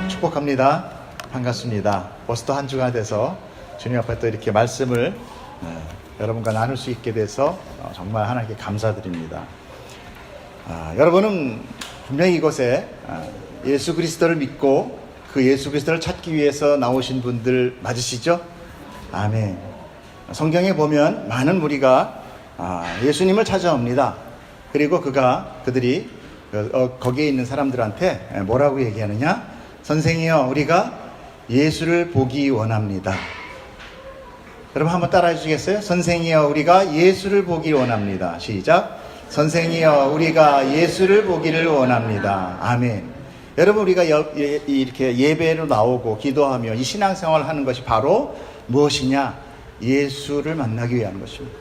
축복합니다. 반갑습니다. 벌써 또 한 주가 돼서 주님 앞에 또 이렇게 말씀을 여러분과 나눌 수 있게 돼서 정말 하나님께 감사드립니다. 여러분은 분명히 이곳에 예수 그리스도를 믿고 그 예수 그리스도를 찾기 위해서 나오신 분들 맞으시죠? 아멘. 성경에 보면 많은 무리가 예수님을 찾아옵니다. 그리고 그들이 거기에 있는 사람들한테 뭐라고 얘기하느냐? 선생이여, 우리가 예수를 보기 원합니다. 여러분 한번 따라해 주시겠어요? 선생이여, 우리가 예수를 보기 원합니다. 시작. 선생이여, 우리가 예수를 보기를 원합니다. 아멘. 여러분, 우리가 이렇게 예배로 나오고 기도하며 이 신앙생활을 하는 것이 바로 무엇이냐? 예수를 만나기 위한 것입니다.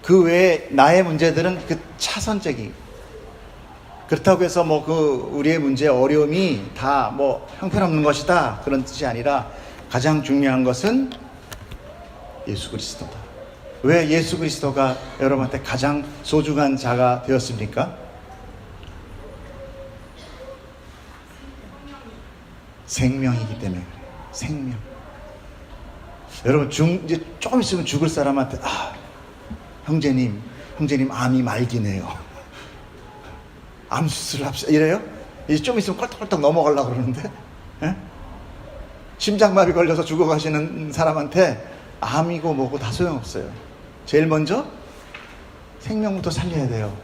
그 외에 나의 문제들은 그 차선적이고, 그렇다고 해서 우리의 문제, 어려움이 다 형편없는 것이다, 그런 뜻이 아니라 가장 중요한 것은 예수 그리스도다. 왜 예수 그리스도가 여러분한테 가장 소중한 자가 되었습니까? 생명이기 때문에 그래요. 생명. 여러분, 이제 조금 있으면 죽을 사람한테 형제님 암이 말기네요. 암 수술을 합시다. 이래요? 이제 좀 있으면 껄떡껄떡 넘어가려고 그러는데, 심장마비 걸려서 죽어가시는 사람한테 암이고 뭐고 다 소용없어요. 제일 먼저 생명부터 살려야 돼요.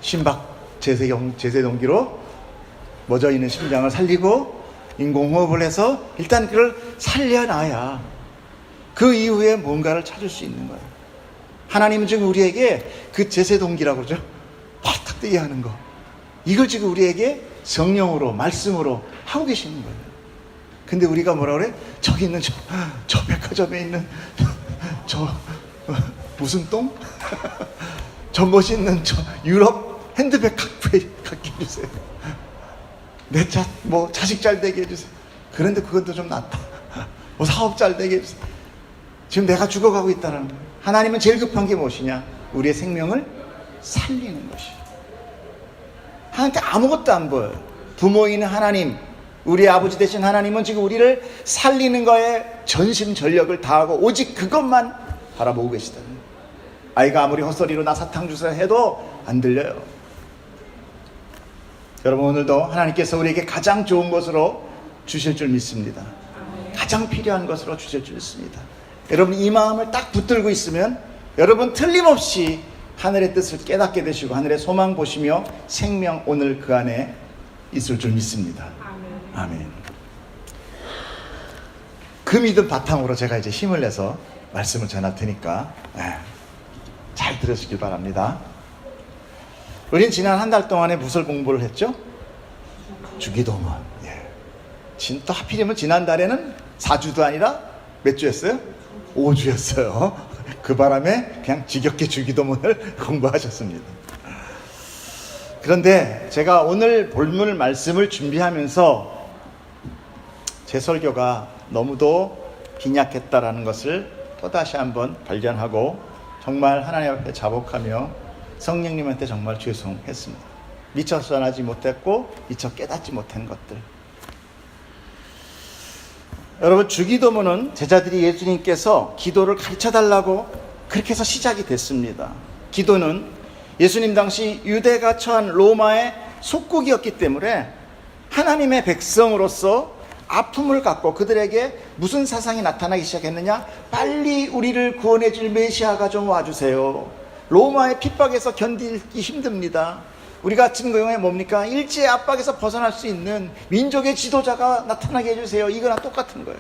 심박 제세동기로 멎어 있는 심장을 살리고 인공호흡을 해서 일단 그걸 살려놔야 그 이후에 뭔가를 찾을 수 있는 거예요. 하나님은 지금 우리에게 그 제세동기라고 그러죠. 팍 뜨게 하는 거. 이걸 지금 우리에게 성령으로, 말씀으로 하고 계시는 거예요. 근데 우리가 뭐라 그래? 저기 있는 저 백화점에 있는 무슨 똥? 저 멋있는 유럽 핸드백 갖게 해주세요. 내 자식 잘 되게 해주세요. 그런데 그것도 좀 낫다. 사업 잘 되게 해주세요. 지금 내가 죽어가고 있다는 거예요. 하나님은 제일 급한 게 무엇이냐? 우리의 생명을 살리는 것이에요. 하나님께 아무것도 안 보여요. 부모인 하나님, 우리 아버지 되신 하나님은 지금 우리를 살리는 거에 전심전력을 다하고 오직 그것만 바라보고 계시다는 거예요. 아이가 아무리 헛소리로 나 사탕 주세요 해도 안 들려요. 여러분, 오늘도 하나님께서 우리에게 가장 좋은 것으로 주실 줄 믿습니다. 가장 필요한 것으로 주실 줄 믿습니다. 여러분, 이 마음을 딱 붙들고 있으면 여러분 틀림없이 하늘의 뜻을 깨닫게 되시고 하늘의 소망 보시며 생명 오늘 그 안에 있을 줄 믿습니다. 아멘. 그 믿음 바탕으로 제가 이제 힘을 내서 말씀을 전할 테니까 잘 들으시길 바랍니다. 우린 지난 한 달 동안에 무슨 공부를 했죠? 주기도문. 또 하필이면 지난달에는 4주도 아니라 몇 주였어요? 5주였어요. 그 바람에 그냥 지겹게 주기도문을 공부하셨습니다. 그런데 제가 오늘 본문 말씀을 준비하면서 제 설교가 너무도 빈약했다라는 것을 또다시 한번 발견하고 정말 하나님 앞에 자복하며 성령님한테 정말 죄송했습니다. 미처 전하지 못했고 미처 깨닫지 못한 것들. 여러분, 주기도문은 제자들이 예수님께서 기도를 가르쳐달라고 그렇게 해서 시작이 됐습니다. 기도는 예수님 당시 유대가 처한 로마의 속국이었기 때문에 하나님의 백성으로서 아픔을 갖고 그들에게 무슨 사상이 나타나기 시작했느냐? 빨리 우리를 구원해 줄 메시아가 좀 와주세요. 로마의 핍박에서 견디기 힘듭니다. 우리 같은 경우에 뭡니까? 일제의 압박에서 벗어날 수 있는 민족의 지도자가 나타나게 해주세요. 이거랑 똑같은 거예요.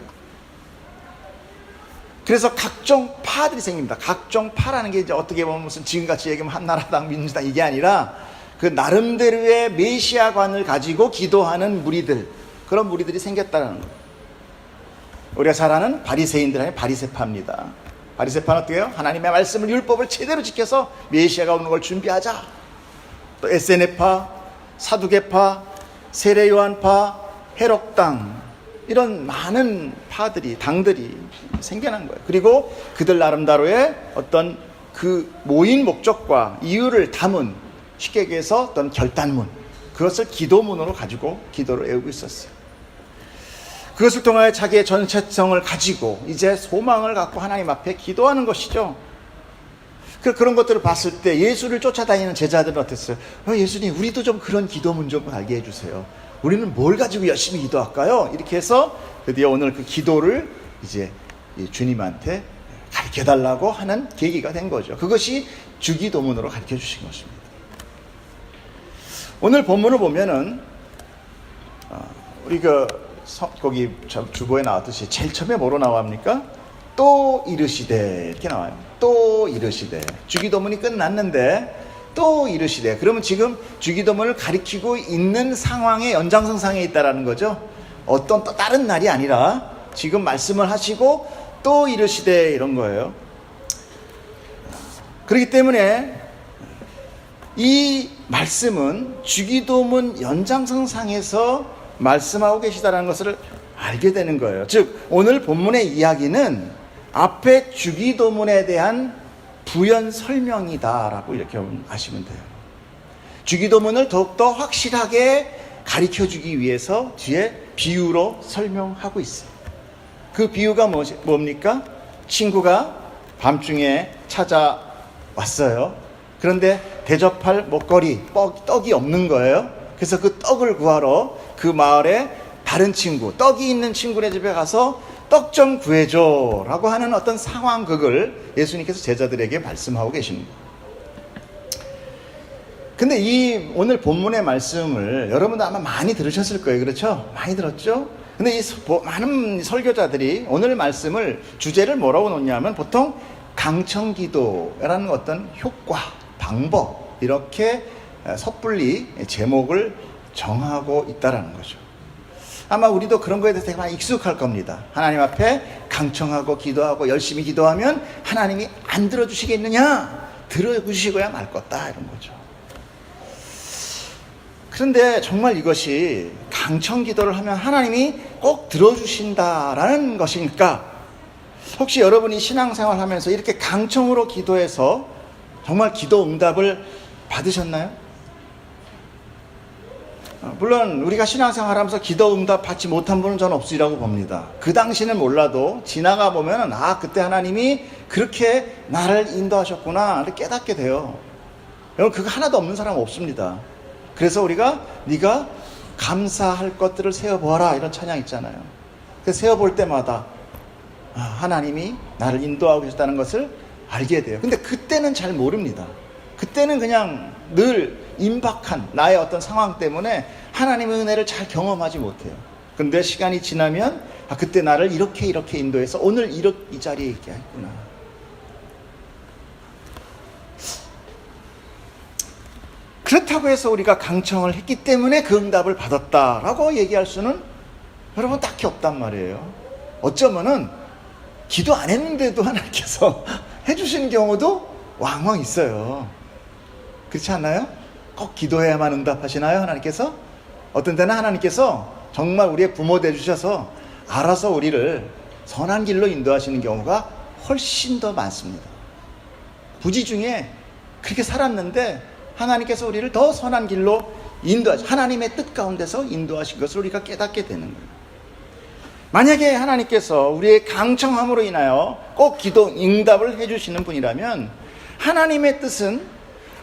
그래서 각종 파들이 생깁니다. 각종 파라는 게 이제 어떻게 보면 무슨 지금같이 얘기하면 한나라당, 민주당 이게 아니라 그 나름대로의 메시아관을 가지고 기도하는 무리들, 그런 무리들이 생겼다는 거예요. 우리가 잘 아는 바리새인들 아니면 바리새파입니다. 바리새파는 어떻게 해요? 하나님의 말씀을, 율법을 제대로 지켜서 메시아가 오는 걸 준비하자. 또 에세네파, 사두개파, 세례요한파, 해록당, 이런 많은 파들이, 당들이 생겨난 거예요. 그리고 그들 나름대로의 어떤 그 모인 목적과 이유를 담은, 쉽게 얘기해서 어떤 결단문, 그것을 기도문으로 가지고 기도를 애우고 있었어요. 그것을 통하여 자기의 전체성을 가지고 이제 소망을 갖고 하나님 앞에 기도하는 것이죠. 그런 것들을 봤을 때 예수를 쫓아다니는 제자들은 어땠어요? 예수님, 우리도 좀 그런 기도문 좀 알게 해주세요. 우리는 뭘 가지고 열심히 기도할까요? 이렇게 해서 드디어 오늘 그 기도를 이제 주님한테 가르쳐달라고 하는 계기가 된 거죠. 그것이 주기도문으로 가르쳐 주신 것입니다. 오늘 본문을 보면은 우리 거기 주보에 나왔듯이 제일 처음에 뭐로 나옵니까? 또 이르시되 이렇게 나와요. 또 이르시되. 주기도문이 끝났는데 또 이르시되. 그러면 지금 주기도문을 가리키고 있는 상황의 연장선상에 있다라는 거죠. 어떤 또 다른 날이 아니라 지금 말씀을 하시고 또 이르시되 이런 거예요. 그렇기 때문에 이 말씀은 주기도문 연장선상에서 말씀하고 계시다는 것을 알게 되는 거예요. 즉 오늘 본문의 이야기는 앞에 주기도문에 대한 부연 설명이다라고 이렇게 아시면 돼요. 주기도문을 더욱더 확실하게 가르쳐주기 위해서 뒤에 비유로 설명하고 있어요. 그 비유가 뭡니까? 친구가 밤중에 찾아왔어요. 그런데 대접할 먹거리, 떡이 없는 거예요. 그래서 그 떡을 구하러 그 마을에 다른 친구, 떡이 있는 친구네 집에 가서 떡 좀 구해줘 라고 하는 어떤 상황극을 예수님께서 제자들에게 말씀하고 계십니다. 근데 이 오늘 본문의 말씀을 여러분도 아마 많이 들으셨을 거예요. 그렇죠? 많이 들었죠? 근데 이 많은 설교자들이 오늘 말씀을 주제를 뭐라고 놓냐면 보통 강청기도라는 어떤 효과, 방법 이렇게 섣불리 제목을 정하고 있다라는 거죠. 아마 우리도 그런 거에 대해서 되게 많이 익숙할 겁니다. 하나님 앞에 강청하고 기도하고 열심히 기도하면 하나님이 안 들어주시겠느냐? 들어주시고야 말 것다 이런 거죠. 그런데 정말 이것이 강청 기도를 하면 하나님이 꼭 들어주신다라는 것일까? 혹시 여러분이 신앙생활 하면서 이렇게 강청으로 기도해서 정말 기도 응답을 받으셨나요? 물론 우리가 신앙생활 하면서 기도 응답 받지 못한 분은 저는 없으리라고 봅니다. 그 당시는 몰라도 지나가 보면 그때 하나님이 그렇게 나를 인도하셨구나 깨닫게 돼요. 여러분 그거 하나도 없는 사람 없습니다. 그래서 우리가 네가 감사할 것들을 세어보아라 이런 찬양 있잖아요. 그래서 세어볼 때마다 하나님이 나를 인도하고 계셨다는 것을 알게 돼요. 근데 그때는 잘 모릅니다. 그때는 그냥 늘 임박한 나의 어떤 상황 때문에 하나님의 은혜를 잘 경험하지 못해요. 근데 시간이 지나면 그때 나를 이렇게 인도해서 오늘 이 자리에 있게 했구나. 그렇다고 해서 우리가 강청을 했기 때문에 그 응답을 받았다라고 얘기할 수는 여러분 딱히 없단 말이에요. 어쩌면은 기도 안 했는데도 하나님께서 해주신 경우도 왕왕 있어요. 그렇지 않나요? 꼭 기도해야만 응답하시나요? 하나님께서? 어떤 때는 하나님께서 정말 우리의 부모 되주셔서 알아서 우리를 선한 길로 인도하시는 경우가 훨씬 더 많습니다. 부지 중에 그렇게 살았는데 하나님께서 우리를 더 선한 길로 하나님의 뜻 가운데서 인도하신 것을 우리가 깨닫게 되는 거예요. 만약에 하나님께서 우리의 강청함으로 인하여 꼭 기도 응답을 해주시는 분이라면 하나님의 뜻은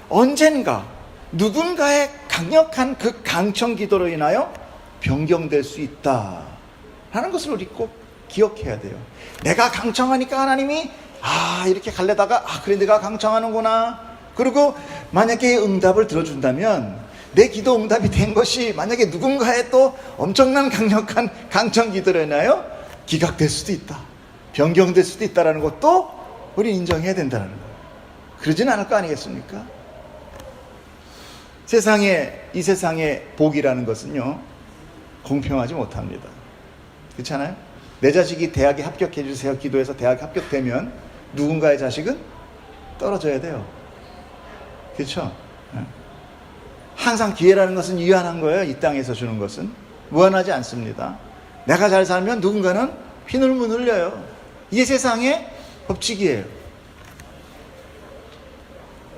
언젠가 누군가의 강력한 그 강청 기도로 인하여 변경될 수 있다라는 것을 우리 꼭 기억해야 돼요. 내가 강청하니까 하나님이 이렇게 갈래다가 그래 내가 강청하는구나. 그리고 만약에 응답을 들어준다면 내 기도 응답이 된 것이 만약에 누군가의 또 엄청난 강력한 강청 기도로 인하여 기각될 수도 있다. 변경될 수도 있다는 것도 우리 인정해야 된다는 거예요. 그러진 않을 거 아니겠습니까? 이 세상의 복이라는 것은요 공평하지 못합니다. 그렇잖아요? 내 자식이 대학에 합격해 주세요 기도해서 대학에 합격되면 누군가의 자식은 떨어져야 돼요. 그렇죠? 항상 기회라는 것은 유한한 거예요. 이 땅에서 주는 것은 무한하지 않습니다. 내가 잘 살면 누군가는 휘물문 흘려요. 이게 세상의 법칙이에요.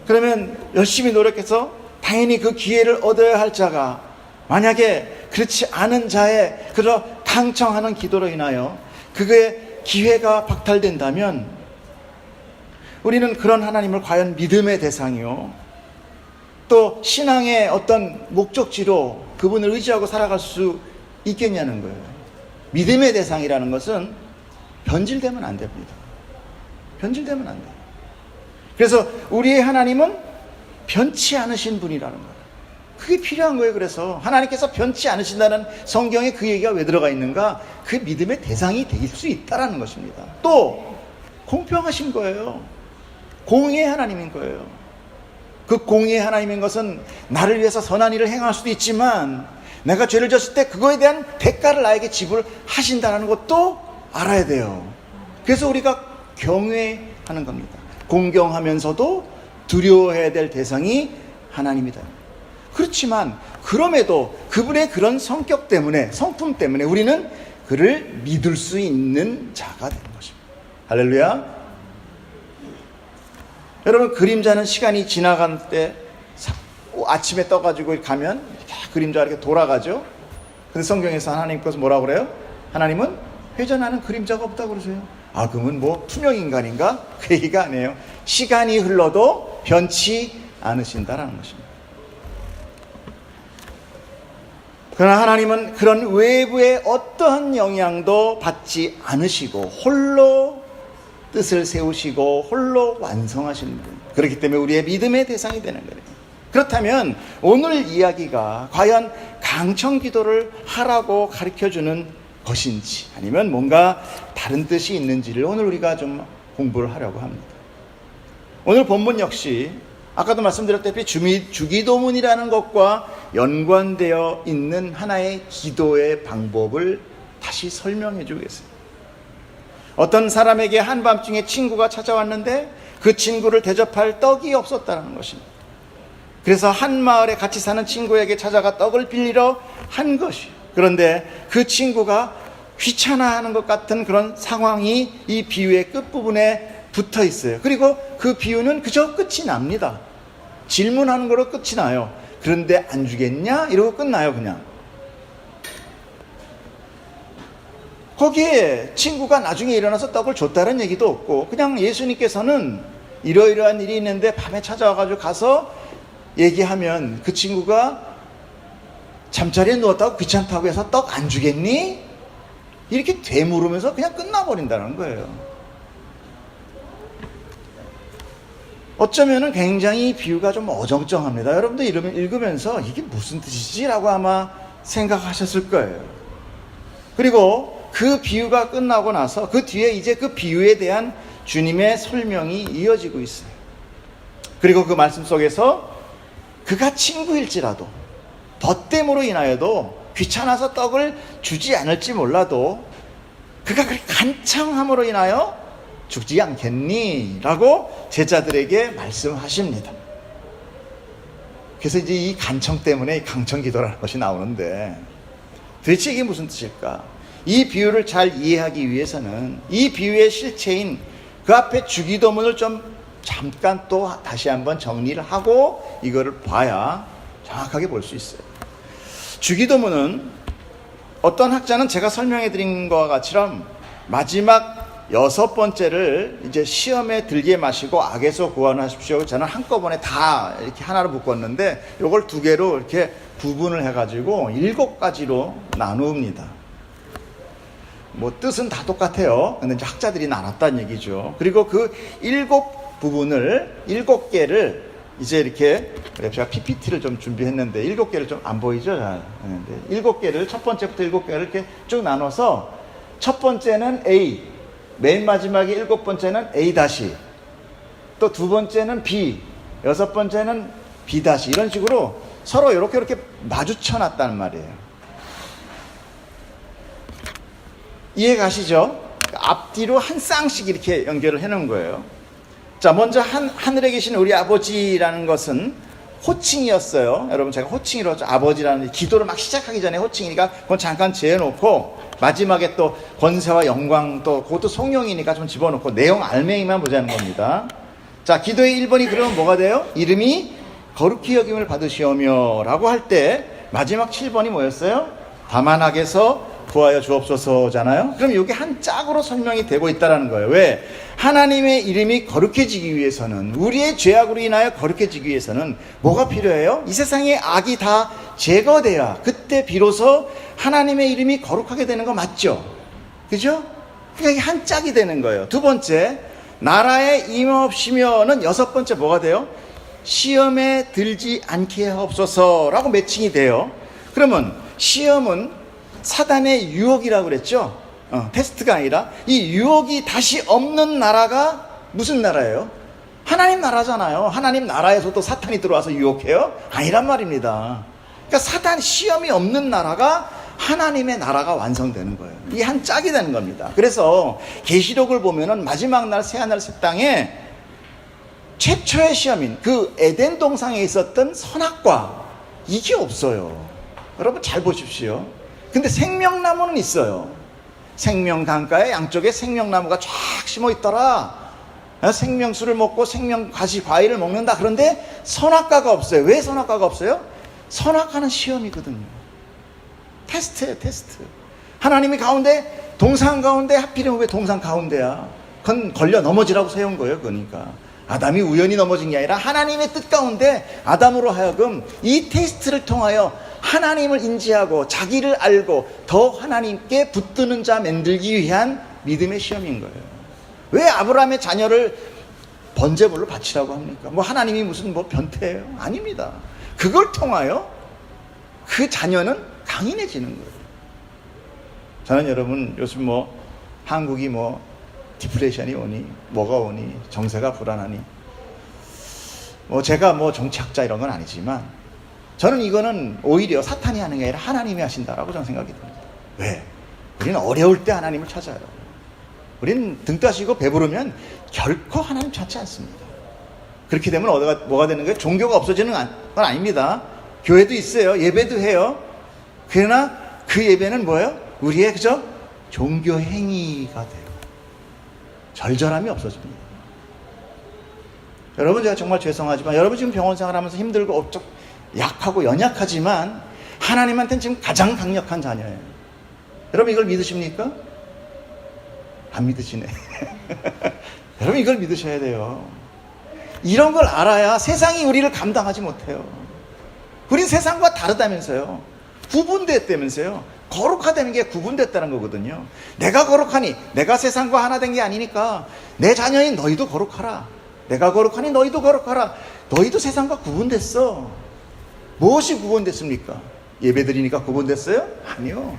그러면 열심히 노력해서 당연히 그 기회를 얻어야 할 자가 만약에 그렇지 않은 자의 그저 강청하는 기도로 인하여 그의 기회가 박탈된다면 우리는 그런 하나님을 과연 믿음의 대상이요 또 신앙의 어떤 목적지로 그분을 의지하고 살아갈 수 있겠냐는 거예요. 믿음의 대상이라는 것은 변질되면 안 됩니다. 변질되면 안 돼요. 그래서 우리의 하나님은 변치 않으신 분이라는 거예요. 그게 필요한 거예요. 그래서 하나님께서 변치 않으신다는 성경에 그 얘기가 왜 들어가 있는가? 그 믿음의 대상이 될 수 있다는 것입니다. 또 공평하신 거예요. 공의의 하나님인 거예요. 그 공의의 하나님인 것은 나를 위해서 선한 일을 행할 수도 있지만 내가 죄를 졌을 때 그거에 대한 대가를 나에게 지불하신다는 것도 알아야 돼요. 그래서 우리가 경외하는 겁니다. 공경하면서도 두려워해야 될 대상이 하나님이다. 그렇지만 그럼에도 그분의 그런 성격 때문에 성품 때문에 우리는 그를 믿을 수 있는 자가 되는 것입니다. 할렐루야. 여러분 그림자는 시간이 지나갈 때 아침에 떠가지고 가면 그림자가 이렇게 돌아가죠. 근데 성경에서 하나님께서 뭐라고 그래요? 하나님은 회전하는 그림자가 없다고 그러세요. 아 그러면 뭐 투명인간인가? 그 얘기가 아니에요. 시간이 흘러도 변치 않으신다라는 것입니다. 그러나 하나님은 그런 외부의 어떠한 영향도 받지 않으시고 홀로 뜻을 세우시고 홀로 완성하시는 분. 그렇기 때문에 우리의 믿음의 대상이 되는 거예요. 그렇다면 오늘 이야기가 과연 강청 기도를 하라고 가르쳐주는 것인지 아니면 뭔가 다른 뜻이 있는지를 오늘 우리가 좀 공부를 하려고 합니다. 오늘 본문 역시 아까도 말씀드렸다시피 주기도문이라는 것과 연관되어 있는 하나의 기도의 방법을 다시 설명해 주겠습니다. 어떤 사람에게 한밤중에 친구가 찾아왔는데 그 친구를 대접할 떡이 없었다는 것입니다. 그래서 한 마을에 같이 사는 친구에게 찾아가 떡을 빌리러 한 것이에요. 그런데 그 친구가 귀찮아하는 것 같은 그런 상황이 이 비유의 끝부분에 붙어 있어요. 그리고 그 비유는 그저 끝이 납니다. 질문하는 거로 끝이 나요. 그런데 안 주겠냐? 이러고 끝나요. 그냥 거기에 친구가 나중에 일어나서 떡을 줬다는 얘기도 없고 그냥 예수님께서는 이러이러한 일이 있는데 밤에 찾아와가지고 가서 얘기하면 그 친구가 잠자리에 누웠다고 귀찮다고 해서 떡 안 주겠니? 이렇게 되물으면서 그냥 끝나버린다는 거예요. 어쩌면 굉장히 비유가 좀 어정쩡합니다. 여러분들 읽으면서 이게 무슨 뜻이지? 라고 아마 생각하셨을 거예요. 그리고 그 비유가 끝나고 나서 그 뒤에 이제 그 비유에 대한 주님의 설명이 이어지고 있어요. 그리고 그 말씀 속에서 그가 친구일지라도 덧댐으로 인하여도 귀찮아서 떡을 주지 않을지 몰라도 그가 그렇게 간청함으로 인하여 죽지 않겠니? 라고 제자들에게 말씀하십니다. 그래서 이제 이 간청 때문에 이 강청기도라는 것이 나오는데 도대체 이게 무슨 뜻일까? 이 비유를 잘 이해하기 위해서는 이 비유의 실체인 그 앞에 주기도문을 좀 잠깐 또 다시 한번 정리를 하고 이거를 봐야 정확하게 볼 수 있어요. 주기도문은 어떤 학자는 제가 설명해 드린 것과 같이럼 마지막 6번째를 이제 시험에 들게 마시고 악에서 구원하십시오. 저는 한꺼번에 다 이렇게 하나로 묶었는데 이걸 2개로 이렇게 구분을 해가지고 7가지로 나눕니다. 뭐 뜻은 다 똑같아요. 근데 이제 학자들이 나눴다는 얘기죠. 그리고 그 7부분을 7개를 이제 이렇게 제가 PPT를 좀 준비했는데 7개를 좀 안 보이죠? 7개를 첫 번째부터 7개를 이렇게 쭉 나눠서 첫 번째는 A, 맨 마지막에 7번째는 A 다시, 또 2번째는 B, 6번째는 B 다시 이런 식으로 서로 이렇게 마주쳐 놨다는 말이에요. 이해 가시죠? 앞뒤로 한 쌍씩 이렇게 연결을 해 놓은 거예요. 자, 먼저 하늘에 계신 우리 아버지라는 것은 호칭이었어요. 여러분, 제가 호칭이로 아버지라는 기도를 막 시작하기 전에 호칭이니까 그건 잠깐 재놓고 마지막에 또 권세와 영광, 또 그것도 성령이니까 좀 집어넣고 내용 알맹이만 보자는 겁니다. 자, 기도의 1번이 그러면 뭐가 돼요? 이름이 거룩히 여김을 받으시오며 라고 할 때 마지막 7번이 뭐였어요? 다만 악에서 구하여 주옵소서잖아요. 그럼 이게 한 짝으로 설명이 되고 있다는 거예요. 왜? 하나님의 이름이 거룩해지기 위해서는, 우리의 죄악으로 인하여 거룩해지기 위해서는 뭐가 필요해요? 이 세상의 악이 다 제거돼야 그때 비로소 하나님의 이름이 거룩하게 되는 거 맞죠? 그죠? 그러니까 이게 한 짝이 되는 거예요. 두 번째, 나라에 임하옵시며는 여섯 번째 뭐가 돼요? 시험에 들지 않게 하옵소서라고 매칭이 돼요. 그러면 시험은 사단의 유혹이라고 그랬죠. 테스트가 아니라 이 유혹이 다시 없는 나라가 무슨 나라예요? 하나님 나라잖아요. 하나님 나라에서도 사탄이 들어와서 유혹해요? 아니란 말입니다. 그러니까 사단 시험이 없는 나라가 하나님의 나라가 완성되는 거예요. 이 한 짝이 되는 겁니다. 그래서 계시록을 보면은 마지막 날 새하늘 새 땅에 최초의 시험인 그 에덴 동상에 있었던 선악과 이게 없어요. 여러분 잘 보십시오. 근데 생명나무는 있어요. 생명강가에 양쪽에 생명나무가 쫙 심어 있더라. 생명수를 먹고 생명가시 과일을 먹는다. 그런데 선악과가 없어요. 왜 선악과가 없어요? 선악과는 시험이거든요. 테스트예요, 테스트. 하나님이 가운데, 동상 가운데, 하필이면 왜 동상 가운데야? 그건 걸려 넘어지라고 세운 거예요. 그러니까 아담이 우연히 넘어진 게 아니라 하나님의 뜻 가운데 아담으로 하여금 이 테스트를 통하여 하나님을 인지하고 자기를 알고 더 하나님께 붙드는 자 만들기 위한 믿음의 시험인 거예요. 왜 아브라함의 자녀를 번제물로 바치라고 합니까? 뭐 하나님이 무슨 뭐 변태예요? 아닙니다. 그걸 통하여 그 자녀는 강인해지는 거예요. 저는 여러분 요즘 뭐 한국이 뭐 디프레션이 오니 뭐가 오니 정세가 불안하니 뭐 제가 뭐 정치학자 이런 건 아니지만 저는 이거는 오히려 사탄이 하는 게 아니라 하나님이 하신다라고 저는 생각이 듭니다. 왜? 우리는 어려울 때 하나님을 찾아요. 우리는 등 따시고 배부르면 결코 하나님 찾지 않습니다. 그렇게 되면 뭐가 되는 거예요? 종교가 없어지는 건 아닙니다. 교회도 있어요. 예배도 해요. 그러나 그 예배는 뭐예요? 우리의 그저 종교 행위가 돼요. 절절함이 없어집니다. 여러분 제가 정말 죄송하지만 여러분 지금 병원 생활하면서 힘들고 업적 약하고 연약하지만 하나님한테는 지금 가장 강력한 자녀예요. 여러분 이걸 믿으십니까? 안 믿으시네. 여러분 이걸 믿으셔야 돼요. 이런 걸 알아야 세상이 우리를 감당하지 못해요. 우린 세상과 다르다면서요. 구분됐다면서요. 거룩하다는 게 구분됐다는 거거든요. 내가 거룩하니 내가 세상과 하나 된 게 아니니까 내 자녀인 너희도 거룩하라. 내가 거룩하니 너희도 거룩하라. 너희도 세상과 구분됐어. 무엇이 구분됐습니까? 예배드리니까 구분됐어요? 아니요.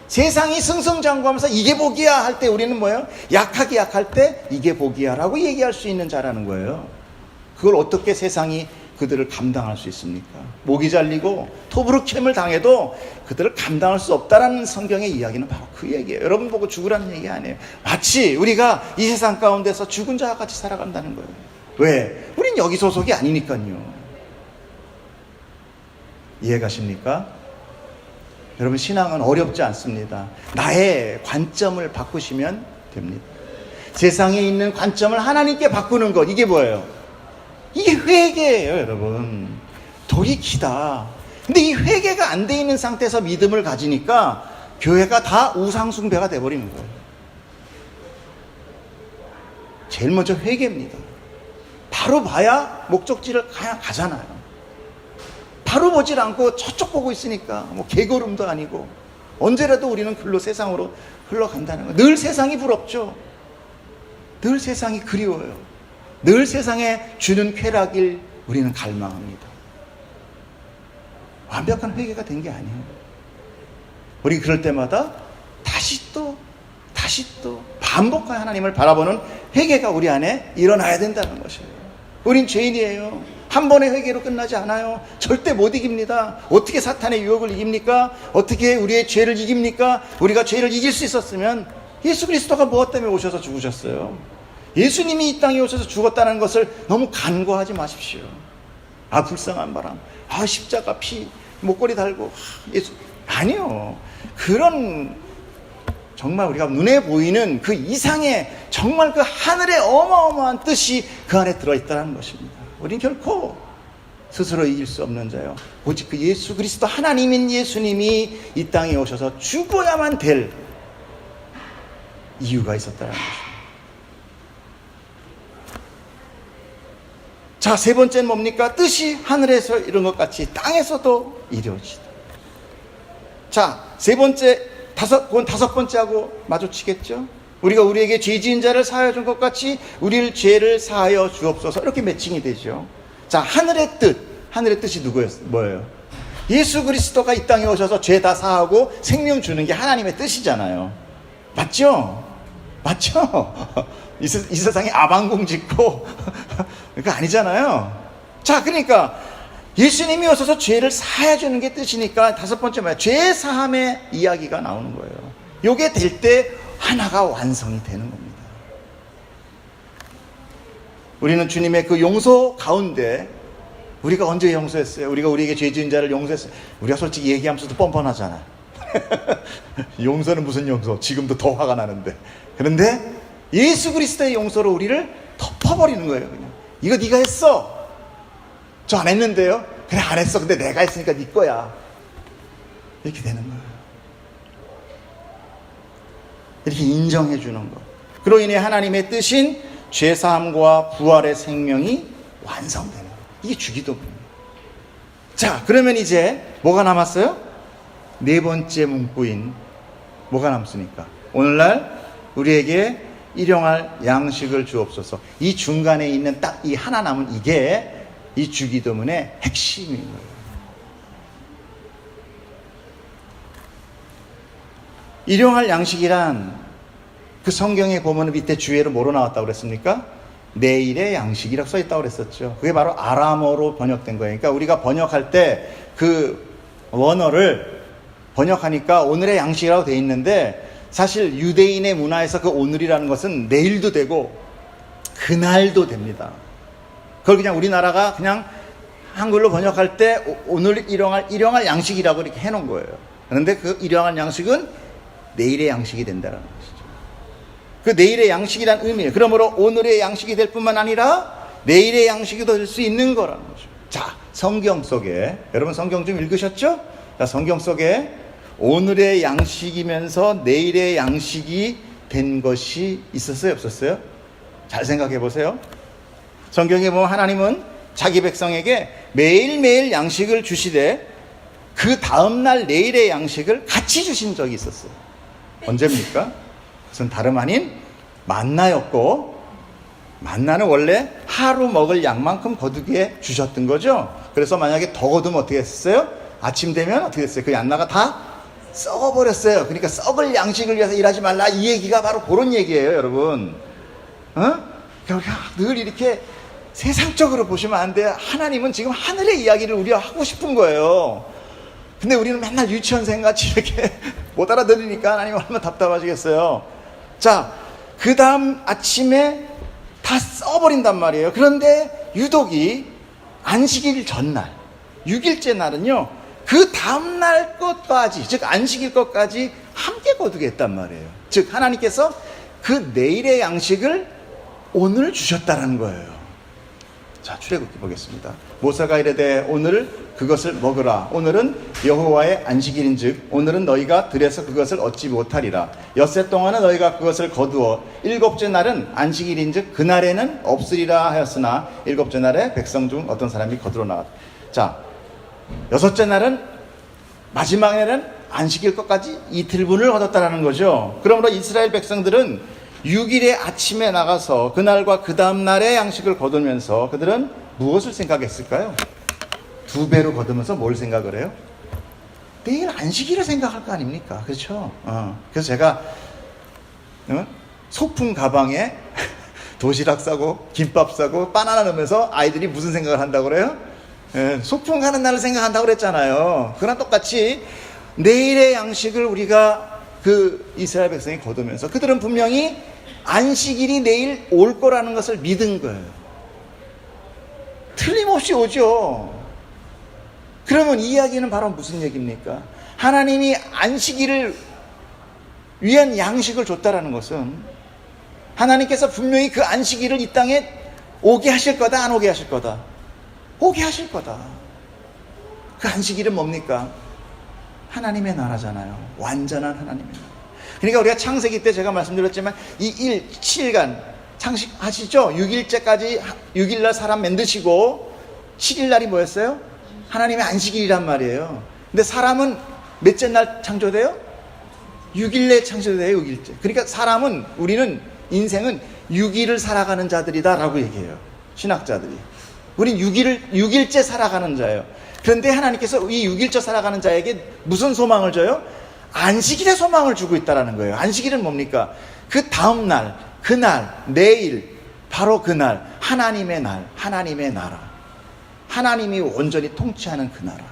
세상이 승승장구하면서 이게 복이야 할 때 우리는 뭐예요? 약하게 약할 때 이게 복이야 라고 얘기할 수 있는 자라는 거예요. 그걸 어떻게 세상이 그들을 감당할 수 있습니까? 목이 잘리고 토부르캠을 당해도 그들을 감당할 수 없다라는 성경의 이야기는 바로 그 얘기예요. 여러분 보고 죽으라는 얘기 아니에요. 마치 우리가 이 세상 가운데서 죽은 자와 같이 살아간다는 거예요. 왜? 우린 여기 소속이 아니니까요. 이해가십니까? 여러분 신앙은 어렵지 않습니다. 나의 관점을 바꾸시면 됩니다. 세상에 있는 관점을 하나님께 바꾸는 것, 이게 뭐예요? 이게 회개예요, 여러분. 돌이키다. 근데 이 회개가 안 돼 있는 상태에서 믿음을 가지니까 교회가 다 우상숭배가 돼버리는 거예요. 제일 먼저 회개입니다. 바로 봐야 목적지를 그냥 가잖아요. 바로 보질 않고 저쪽 보고 있으니까 뭐 개걸음도 아니고 언제라도 우리는 글로 세상으로 흘러간다는 거예요. 늘 세상이 부럽죠. 늘 세상이 그리워요. 늘 세상에 주는 쾌락을 우리는 갈망합니다. 완벽한 회개가 된 게 아니에요. 우리 그럴 때마다 다시 또 반복하여 하나님을 바라보는 회개가 우리 안에 일어나야 된다는 것이에요. 우린 죄인이에요. 한 번의 회개로 끝나지 않아요. 절대 못 이깁니다. 어떻게 사탄의 유혹을 이깁니까? 어떻게 우리의 죄를 이깁니까? 우리가 죄를 이길 수 있었으면 예수 그리스도가 무엇 때문에 오셔서 죽으셨어요? 예수님이 이 땅에 오셔서 죽었다는 것을 너무 간과하지 마십시오. 아, 불쌍한 바람. 아, 십자가 피, 목걸이 달고. 예수. 아니요. 그런 정말 우리가 눈에 보이는 그 이상의 정말 그 하늘의 어마어마한 뜻이 그 안에 들어있다는 것입니다. 우리는 결코 스스로 이길 수 없는 자요. 오직 그 예수 그리스도 하나님인 예수님이 이 땅에 오셔서 죽어야만 될 이유가 있었다는 것입니다. 자, 세 번째는 뭡니까? 뜻이 하늘에서 이룬 것 같이 땅에서도 이루어지다. 자, 세 번째, 그건 다섯 번째하고 마주치겠죠? 우리가 우리에게 죄 지은 자를 사하여 준 것 같이 우리를 죄를 사하여 주옵소서. 이렇게 매칭이 되죠. 자, 하늘의 뜻이 뭐예요? 예수 그리스도가 이 땅에 오셔서 죄 다 사하고 생명 주는 게 하나님의 뜻이잖아요. 맞죠? 이 세상에 아방궁 짓고 그거 아니잖아요. 자, 그러니까 예수님이 오셔서 죄를 사해 주는 게 뜻이니까 다섯 번째 뭐야? 죄 사함의 이야기가 나오는 거예요. 요게 될 때 하나가 완성이 되는 겁니다. 우리는 주님의 그 용서 가운데 우리가 언제 용서했어요? 우리가 우리에게 죄 지은 자를 용서했어요. 우리가 솔직히 얘기하면서도 뻔뻔하잖아. 용서는 무슨 용서? 지금도 더 화가 나는데. 그런데 예수 그리스도의 용서로 우리를 덮어버리는 거예요. 그냥 이거 네가 했어. 저 안 했는데요. 그래, 안 했어. 근데 내가 했으니까 네 거야. 이렇게 되는 거예요. 이렇게 인정해 주는 것. 그로 인해 하나님의 뜻인 죄사함과 부활의 생명이 완성되는 거예요. 이게 주기도문이에요. 자, 그러면 이제 뭐가 남았어요? 네 번째 문구인 뭐가 남습니까? 오늘날 우리에게 일용할 양식을 주옵소서. 이 중간에 있는 딱 이 하나 남은 이게 이 주기도문의 핵심인 거예요. 일용할 양식이란 그 성경에 보면 밑에 주예로 뭐로 나왔다고 그랬습니까? 내일의 양식이라고 써 있다고 그랬었죠. 그게 바로 아람어로 번역된 거예요. 그러니까 우리가 번역할 때 그 원어를 번역하니까 오늘의 양식이라고 돼 있는데 사실 유대인의 문화에서 그 오늘이라는 것은 내일도 되고 그날도 됩니다. 그걸 그냥 우리나라가 그냥 한글로 번역할 때 오늘 일용할 양식이라고 이렇게 해놓은 거예요. 그런데 그 일용할 양식은 내일의 양식이 된다는 것이죠. 그 내일의 양식이란 의미예요. 그러므로 오늘의 양식이 될 뿐만 아니라 내일의 양식이 될 수 있는 거라는 거죠. 자, 성경 속에 여러분 성경 좀 읽으셨죠? 자, 성경 속에 오늘의 양식이면서 내일의 양식이 된 것이 있었어요, 없었어요? 잘 생각해 보세요. 성경에 보면 하나님은 자기 백성에게 매일매일 양식을 주시되 그 다음날 내일의 양식을 같이 주신 적이 있었어요. 언제입니까? 그것은 다름 아닌 만나였고, 만나는 원래 하루 먹을 양만큼 거두게 주셨던 거죠. 그래서 만약에 더 거두면 어떻게 했어요? 아침 되면 어떻게 했어요? 그 만나가 다 썩어버렸어요. 그러니까 썩을 양식을 위해서 일하지 말라, 이 얘기가 바로 그런 얘기예요, 여러분. 그러니까 늘 이렇게 세상적으로 보시면 안 돼요. 하나님은 지금 하늘의 이야기를 우리가 하고 싶은 거예요. 근데 우리는 맨날 유치원생같이 이렇게 못 알아들으니까 하나님 얼마나 답답하시겠어요. 자, 그 다음 아침에 다 써버린단 말이에요. 그런데 유독이 안식일 전날 6일째 날은요, 그 다음날 것까지, 즉 안식일 것까지 함께 거두게 했단 말이에요. 즉 하나님께서 그 내일의 양식을 오늘 주셨다는 거예요. 자, 출애굽기 보겠습니다. 모세가 이르되 오늘 그것을 먹으라. 오늘은 여호와의 안식일인즉 오늘은 너희가 들에서 그것을 얻지 못하리라. 엿새 동안은 너희가 그것을 거두어 일곱째 날은 안식일인즉 그날에는 없으리라 하였으나 일곱째 날에 백성 중 어떤 사람이 거두러 나왔다. 자, 여섯째 날은 마지막 날은 안식일 것까지 이틀분을 얻었다라는 거죠. 그러므로 이스라엘 백성들은 6일의 아침에 나가서 그날과 그 다음 날의 양식을 거두면서 그들은 무엇을 생각했을까요? 2배로 거두면서 뭘 생각을 해요? 내일 안식일을 생각할 거 아닙니까? 그렇죠? 그래서 제가 소풍 가방에 도시락 싸고 김밥 싸고 바나나 넣으면서 아이들이 무슨 생각을 한다고 그래요? 소풍 가는 날을 생각한다고 그랬잖아요. 그랑 똑같이 내일의 양식을 우리가 그 이스라엘 백성이 거두면서 그들은 분명히 안식일이 내일 올 거라는 것을 믿은 거예요. 틀림없이 오죠. 그러면 이 이야기는 바로 무슨 얘기입니까? 하나님이 안식일을 위한 양식을 줬다라는 것은 하나님께서 분명히 그 안식일을 이 땅에 오게 하실 거다, 안 오게 하실 거다? 오게 하실 거다. 그 안식일은 뭡니까? 하나님의 나라잖아요. 완전한 하나님의 나라. 그러니까 우리가 창세기 때 제가 말씀드렸지만 이 7일간 창식하시죠? 6일째까지 6일날 사람 만드시고 7일날이 뭐였어요? 하나님의 안식일이란 말이에요. 근데 사람은 몇째 날 창조돼요? 6일에 창조돼요. 6일째. 그러니까 사람은, 우리는 인생은 6일을 살아가는 자들이다 라고 얘기해요. 신학자들이. 우린 6일째 살아가는 자예요. 그런데 하나님께서 이 6일째 살아가는 자에게 무슨 소망을 줘요? 안식일의 소망을 주고 있다는 거예요. 안식일은 뭡니까? 그 다음 날, 그날, 내일, 바로 그날, 하나님의 날, 하나님의 나라. 하나님이 온전히 통치하는 그 나라.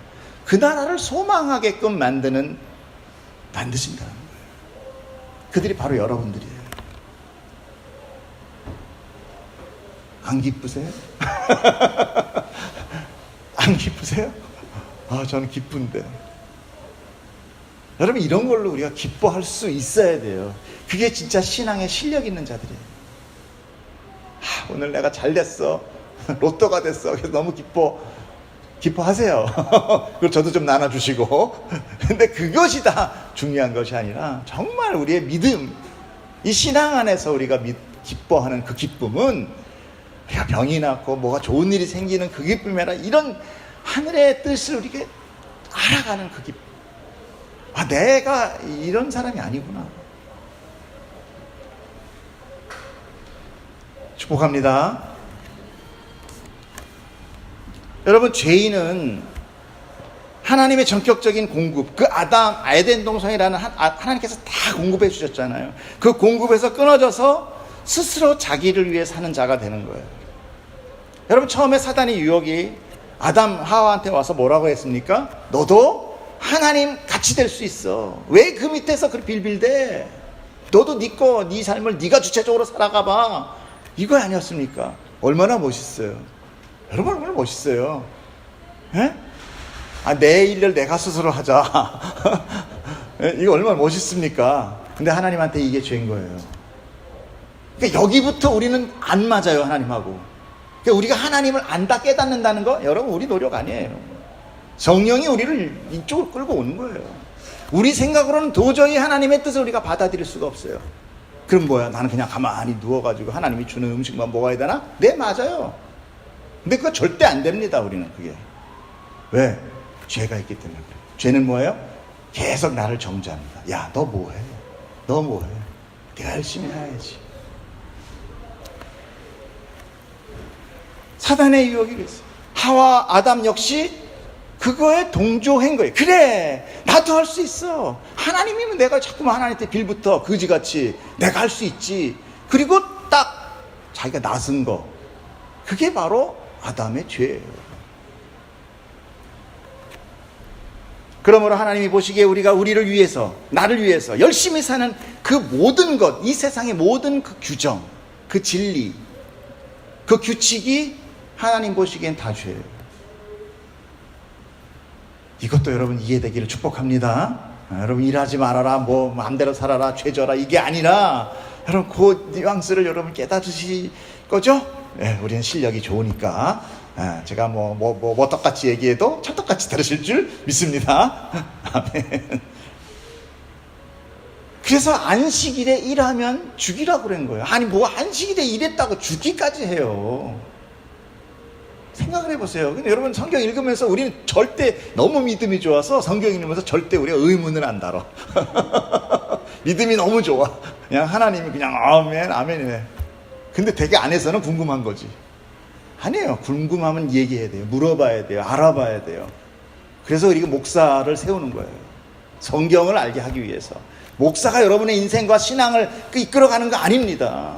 그 나라를 소망하게끔 만드신다는 거예요. 그들이 바로 여러분들이에요. 안 기쁘세요? 안 기쁘세요? 저는 기쁜데. 여러분, 이런 걸로 우리가 기뻐할 수 있어야 돼요. 그게 진짜 신앙에 실력 있는 자들이에요. 오늘 내가 잘 됐어. 로또가 됐어. 그래서 너무 기뻐하세요. 그걸 저도 좀 나눠주시고. 근데 그것이 다 중요한 것이 아니라 정말 우리의 믿음, 이 신앙 안에서 우리가 기뻐하는 그 기쁨은 우리가 병이 낫고 뭐가 좋은 일이 생기는 그 기쁨이 아니라 이런 하늘의 뜻을 우리가 알아가는 그 기쁨. 내가 이런 사람이 아니구나. 축복합니다. 여러분, 죄인은 하나님의 전격적인 공급, 그 에덴 동산이라는 하나님께서 다 공급해 주셨잖아요. 그 공급에서 끊어져서 스스로 자기를 위해 사는 자가 되는 거예요. 여러분, 처음에 사단의 유혹이 아담 하와한테 와서 뭐라고 했습니까? 너도 하나님 같이 될 수 있어. 왜 그 밑에서 그렇게 빌빌대? 너도 네 삶을 네가 주체적으로 살아가봐. 이거 아니었습니까? 얼마나 멋있어요. 여러분, 얼마나 멋있어요. 에? 내 일을 내가 스스로 하자. 이거 얼마나 멋있습니까? 근데 하나님한테 이게 죄인 거예요. 그러니까 여기부터 우리는 안 맞아요, 하나님하고. 그러니까 우리가 하나님을 안다 깨닫는다는 거, 여러분, 우리 노력 아니에요. 성령이 우리를 이쪽으로 끌고 오는 거예요. 우리 생각으로는 도저히 하나님의 뜻을 우리가 받아들일 수가 없어요. 그럼 뭐야? 나는 그냥 가만히 누워가지고 하나님이 주는 음식만 먹어야 되나? 네, 맞아요. 근데 그거 절대 안 됩니다, 우리는 그게. 왜? 죄가 있기 때문에 그래요. 죄는 뭐예요? 계속 나를 정죄합니다. 야, 너 뭐해? 너 뭐해? 내가 열심히 해야지. 사단의 유혹이 그랬어요. 하와, 아담 역시 그거에 동조한 거예요. 그래, 나도 할 수 있어. 하나님이면 내가 자꾸만 하나님한테 빌부터 거지같이 내가 할 수 있지. 그리고 딱 자기가 나선 거, 그게 바로 아담의 죄예요. 그러므로 하나님이 보시기에 우리가 우리를 위해서, 나를 위해서 열심히 사는 그 모든 것, 이 세상의 모든 그 규정, 그 진리, 그 규칙이 하나님 보시기엔 다 죄예요. 이것도 여러분 이해되기를 축복합니다. 여러분, 일하지 말아라, 뭐 마음대로 살아라, 죄져라, 이게 아니라 여러분 그 뉘앙스를 여러분 깨닫으실 거죠? 네, 우리는 실력이 좋으니까 제가 뭐 똑같이 얘기해도 찰떡같이 들으실 줄 믿습니다. 아멘. 그래서 안식일에 일하면 죽이라고 그런 거예요. 아니, 뭐 안식일에 일했다고 죽기까지 해요. 생각을 해보세요. 근데 여러분, 성경 읽으면서 우리는 절대, 너무 믿음이 좋아서 성경 읽으면서 절대 우리가 의문을 안 다뤄. 믿음이 너무 좋아. 그냥 하나님이 그냥 아멘, 아멘이네. 근데 되게 안에서는 궁금한 거지. 아니에요. 궁금하면 얘기해야 돼요. 물어봐야 돼요. 알아봐야 돼요. 그래서 우리가 목사를 세우는 거예요. 성경을 알게 하기 위해서. 목사가 여러분의 인생과 신앙을 이끌어가는 거 아닙니다.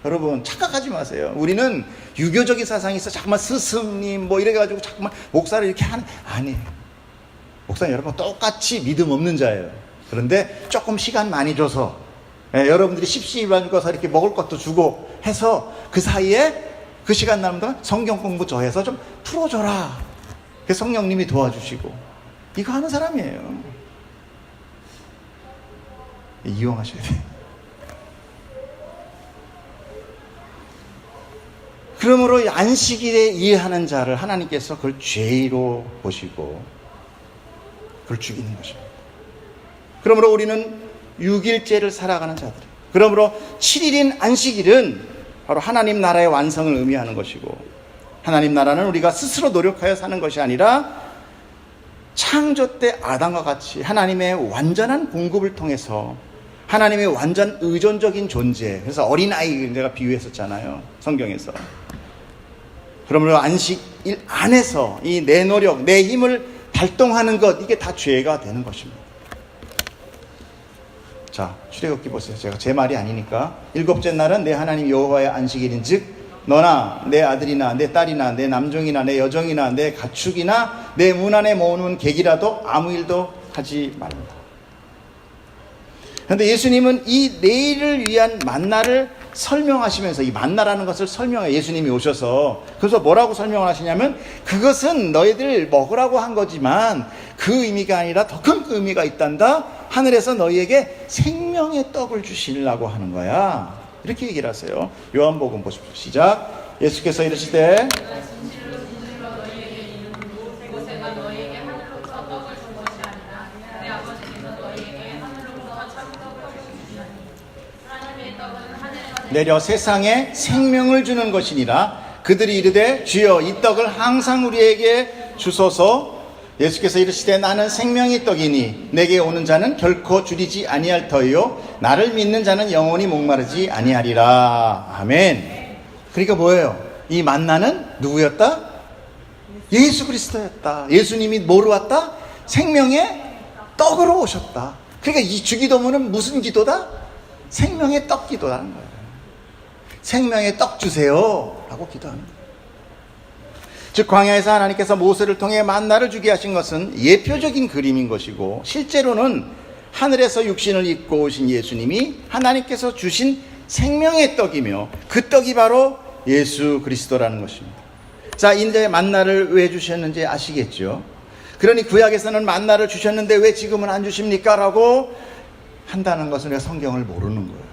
여러분, 착각하지 마세요. 우리는 유교적인 사상이 있어. 자꾸만 스승님 뭐 이래가지고 자꾸만 목사를 이렇게 하는, 아니에요. 목사는 여러분 똑같이 믿음 없는 자예요. 그런데 조금 시간 많이 줘서 여러분들이 십시일반 가서 이렇게 먹을 것도 주고 해서 그 사이에 그 시간 나면 동안 성경 공부 저 해서 좀 풀어줘라. 그래서 성령님이 도와주시고 이거 하는 사람이에요. 이용하셔야 돼요. 그러므로 안식일에 일하는 자를 하나님께서 그걸 죄로 보시고 그걸 죽이는 것입니다. 그러므로 우리는 6일째를 살아가는 자들. 그러므로 7일인 안식일은 바로 하나님 나라의 완성을 의미하는 것이고, 하나님 나라는 우리가 스스로 노력하여 사는 것이 아니라 창조 때 아담과 같이 하나님의 완전한 공급을 통해서 하나님의 완전 의존적인 존재. 그래서 어린아이 내가 비유했었잖아요, 성경에서. 그러므로 안식일 안에서 이 내 노력, 내 힘을 발동하는 것, 이게 다 죄가 되는 것입니다. 자, 출애굽기 보세요. 제가 제 말이 아니니까. 7째 날은 내 하나님 여호와의 안식일인즉 너나 내 아들이나 내 딸이나 내 남종이나 내 여종이나 내 가축이나 내 문 안에 모으는 객이라도 아무 일도 하지 말라. 그런데 예수님은 이 내일을 위한 만나를 설명하시면서, 이 만나라는 것을 설명해, 예수님이 오셔서. 그래서 뭐라고 설명을 하시냐면, 그것은 너희들 먹으라고 한 거지만 그 의미가 아니라 더 큰 의미가 있단다. 하늘에서 너희에게 생명의 떡을 주시려고 하는 거야. 이렇게 얘기를 하세요. 요한복음 보십시오. 시작. 예수께서 이르시되 내려 세상에 생명을 주는 것이니라. 그들이 이르되 주여 이 떡을 항상 우리에게 주소서. 예수께서 이르시되 나는 생명의 떡이니 내게 오는 자는 결코 줄이지 아니할 터이요 나를 믿는 자는 영원히 목마르지 아니하리라. 아멘. 그러니까 뭐예요? 이 만나는 누구였다? 예수 그리스도였다. 예수님이 뭐로 왔다? 생명의 떡으로 오셨다. 그러니까 이 주기도문은 무슨 기도다? 생명의 떡 기도라는 거예요. 생명의 떡 주세요 라고 기도하는 거예요. 즉 광야에서 하나님께서 모세를 통해 만나를 주게 하신 것은 예표적인 그림인 것이고, 실제로는 하늘에서 육신을 입고 오신 예수님이 하나님께서 주신 생명의 떡이며 그 떡이 바로 예수 그리스도라는 것입니다. 자, 이제 만나를 왜 주셨는지 아시겠죠? 그러니 구약에서는 만나를 주셨는데 왜 지금은 안 주십니까? 라고 한다는 것은 우리가 성경을 모르는 거예요.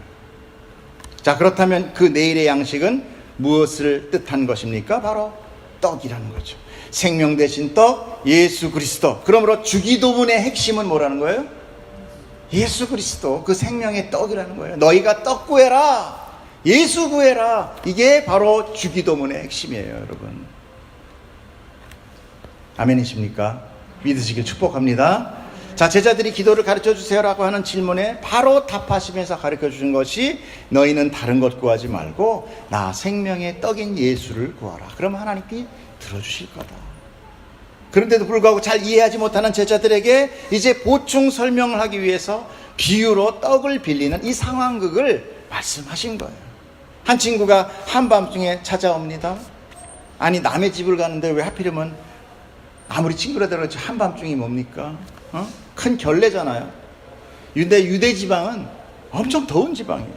자, 그렇다면 그 내일의 양식은 무엇을 뜻한 것입니까? 바로 떡이라는 거죠. 생명 대신 떡, 예수 그리스도. 그러므로 주기도문의 핵심은 뭐라는 거예요? 예수 그리스도, 그 생명의 떡이라는 거예요. 너희가 떡 구해라, 예수 구해라. 이게 바로 주기도문의 핵심이에요, 여러분. 아멘이십니까? 믿으시길 축복합니다. 자, 제자들이 기도를 가르쳐 주세요라고 하는 질문에 바로 답하시면서 가르쳐 주신 것이 너희는 다른 것 구하지 말고 나 생명의 떡인 예수를 구하라. 그럼 하나님께 들어주실 거다. 그런데도 불구하고 잘 이해하지 못하는 제자들에게 이제 보충 설명을 하기 위해서 비유로 떡을 빌리는 이 상황극을 말씀하신 거예요. 한 친구가 한밤중에 찾아옵니다. 아니, 남의 집을 가는데 왜 하필이면, 아무리 친구라도 그렇지 한밤중이 뭡니까? 큰 결례잖아요. 유대 지방은 엄청 더운 지방이에요.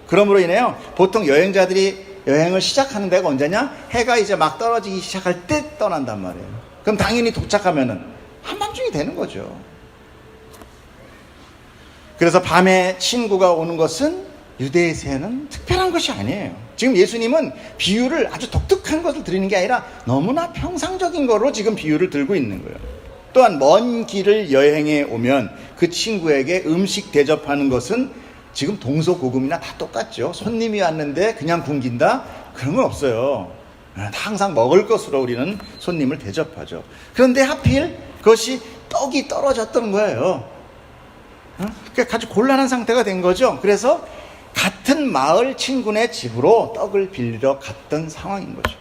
그러므로 인해요, 보통 여행자들이 여행을 시작하는 데가 언제냐? 해가 이제 막 떨어지기 시작할 때 떠난단 말이에요. 그럼 당연히 도착하면은 한밤중이 되는 거죠. 그래서 밤에 친구가 오는 것은 유대에서는 특별한 것이 아니에요. 지금 예수님은 비유를 아주 독특한 것을 드리는 게 아니라 너무나 평상적인 거로 지금 비유를 들고 있는 거예요. 또한 먼 길을 여행해 오면 그 친구에게 음식 대접하는 것은 지금 동서고금이나 다 똑같죠. 손님이 왔는데 그냥 굶긴다? 그런 건 없어요. 항상 먹을 것으로 우리는 손님을 대접하죠. 그런데 하필 그것이 떡이 떨어졌던 거예요. 그러니까 아주 곤란한 상태가 된 거죠. 그래서 같은 마을 친구네 집으로 떡을 빌리러 갔던 상황인 거죠.